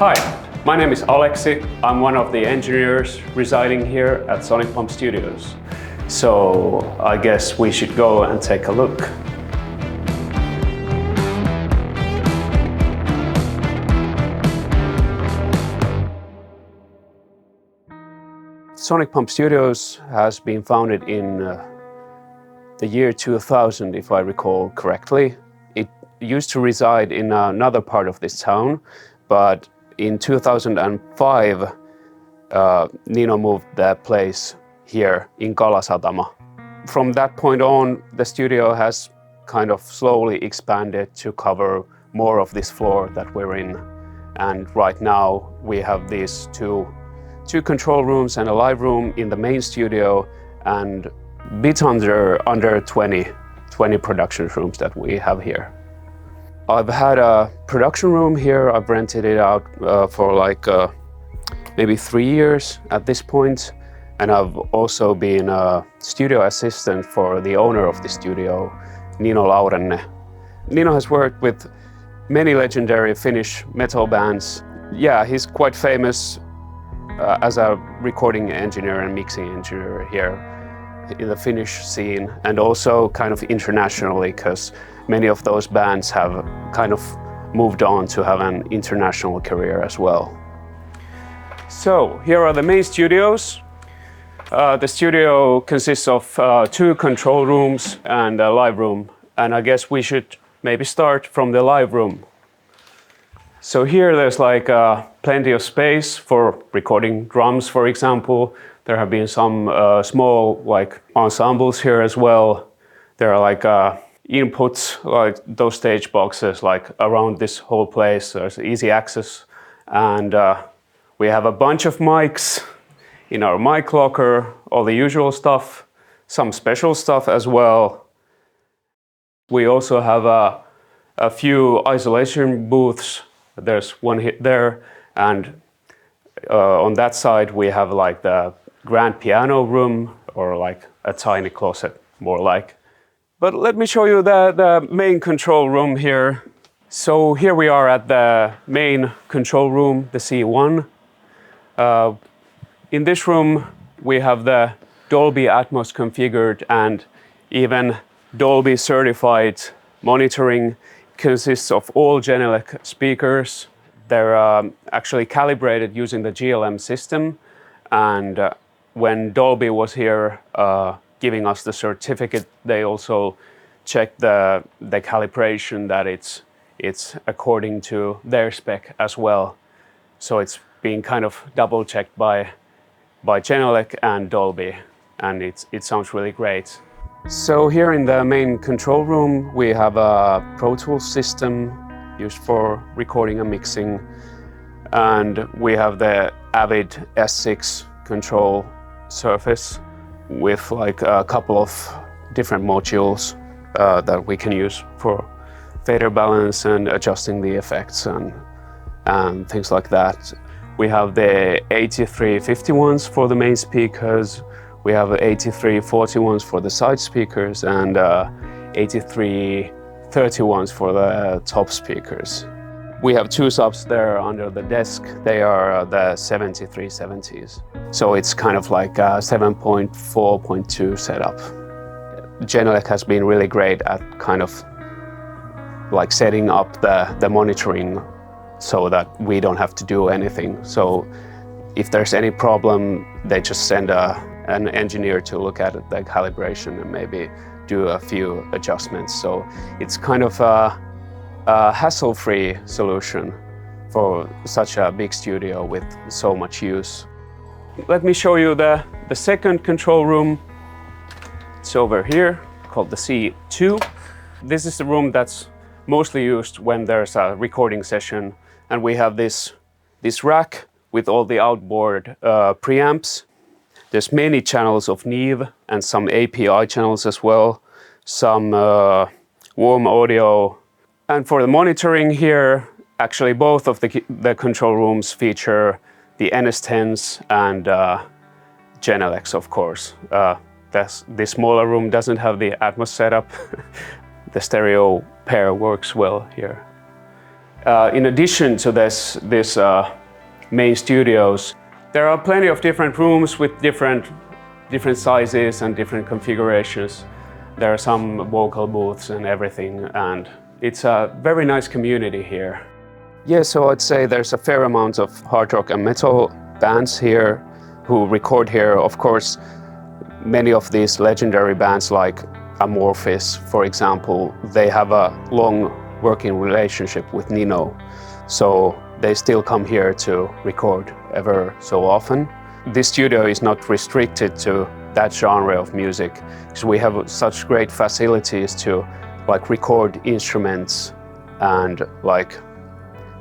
Hi, my name is Aleksi. I'm one of the engineers residing here at Sonic Pump Studios. So I guess we should go and take a look. Sonic Pump Studios has been founded in the year 2000, if I recall correctly. It used to reside in another part of this town, but in 2005, Nino moved the place here in Kalasatama. From that point on, the studio has kind of slowly expanded to cover more of this floor that we're in. And right now we have these two control rooms and a live room in the main studio, and a bit under 20 production rooms that we have here. I've had a production room here. I've rented it out for like maybe 3 years at this point. And I've also been a studio assistant for the owner of the studio, Nino Laurenne. Nino has worked with many legendary Finnish metal bands. Yeah, he's quite famous as a recording engineer and mixing engineer here in the Finnish scene, and also kind of internationally, because many of those bands have kind of moved on to have an international career as well. So here are the main studios. The studio consists of 2 control rooms and a live room, and I guess we should maybe start from the live room. So here there's like plenty of space for recording drums, for example. There have been some small like ensembles here as well. There are like inputs, like those stage boxes, like around this whole place. There's easy access, and we have a bunch of mics in our mic locker, all the usual stuff, some special stuff as well. We also have a few isolation booths. There's one there, and on that side we have like the grand piano room, or like a tiny closet, more like. But let me show you the main control room here. So here we are at the main control room, the C1. In this room we have the Dolby Atmos configured, and even Dolby certified monitoring. Consists of all Genelec speakers. They're actually calibrated using the GLM system, and when Dolby was here giving us the certificate, they also checked the calibration that it's according to their spec as well. So it's being kind of double checked by Genelec and Dolby, and it sounds really great. So here in the main control room we have a Pro Tools system used for recording and mixing, and we have the Avid S6 control surface with like a couple of different modules that we can use for fader balance and adjusting the effects and things like that. We have the 8351s for the main speakers. We have 8341s for the side speakers, and 8331s for the top speakers. We have 2 subs there under the desk. They are the 7370s. So it's kind of like a 7.4.2 setup. Genelec has been really great at kind of like setting up the monitoring so that we don't have to do anything. So if there's any problem, they just send an engineer to look at the calibration and maybe do a few adjustments. So it's kind of a hassle-free solution for such a big studio with so much use. Let me show you the second control room. It's over here, called the C2. This is the room that's mostly used when there's a recording session, and we have this rack with all the outboard preamps. There's many channels of Neve and some API channels as well, some warm audio. And for the monitoring here, actually both of the control rooms feature the NS10s and Genelecs, of course. The smaller room doesn't have the Atmos setup. The stereo pair works well here. In addition to this main studios, there are plenty of different rooms with different sizes and different configurations. There are some vocal booths and everything, and it's a very nice community here. Yeah, so I'd say there's a fair amount of hard rock and metal bands here who record here. Of course, many of these legendary bands like Amorphis, for example, they have a long working relationship with Nino, so they still come here to record ever so often. This studio is not restricted to that genre of music, because we have such great facilities to record instruments and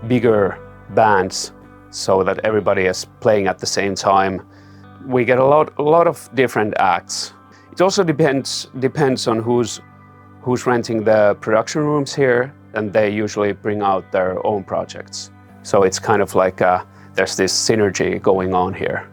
bigger bands so that everybody is playing at the same time. We get a lot of different acts. It also depends on who's renting the production rooms here, and they usually bring out their own projects. So it's kind of there's this synergy going on here.